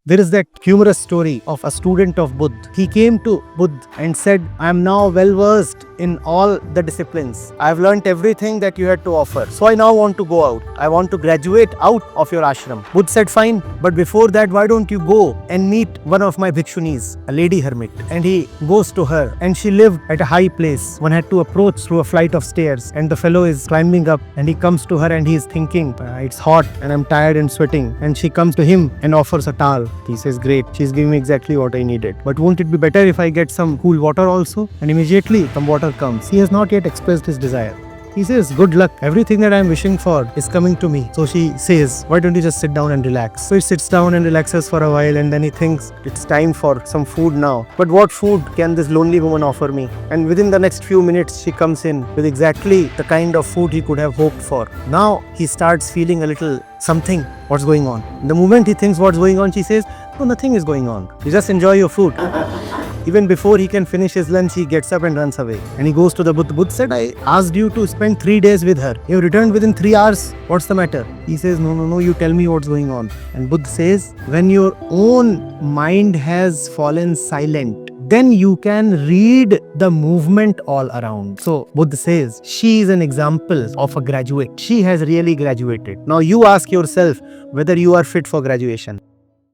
There is that humorous story of a student of Buddha. He came to Buddha and said, I am now well versed in all the disciplines. I have learnt everything that you had to offer. So I now want to go out. I want to graduate out of your ashram. Buddha said, fine, but before that, why don't you go and meet one of my bhikshunis, a lady hermit. And he goes to her, and she lived at a high place. One had to approach through a flight of stairs, and the fellow is climbing up, and he comes to her and he is thinking, it's hot and I'm tired and sweating. And she comes to him and offers a towel. He says, great, she's giving me exactly what I needed. But won't it be better if I get some cool water also? And immediately some water comes. He has not yet expressed his desire. He says, good luck. Everything that I am wishing for is coming to me. So she says, why don't you just sit down and relax? So he sits down and relaxes for a while, and then he thinks, it's time for some food now. But what food can this lonely woman offer me? And within the next few minutes, she comes in with exactly the kind of food he could have hoped for. Now he starts feeling a little something. What's going on? The moment he thinks what's going on, she says, no, nothing is going on. You just enjoy your food. Even before he can finish his lunch, he gets up and runs away. And he goes to the Buddha. Buddha said, I asked you to spend 3 days with her. You returned within 3 hours. What's the matter? He says, no, you tell me what's going on. And Buddha says, when your own mind has fallen silent, then you can read the movement all around. So Buddha says, she is an example of a graduate. She has really graduated. Now you ask yourself whether you are fit for graduation.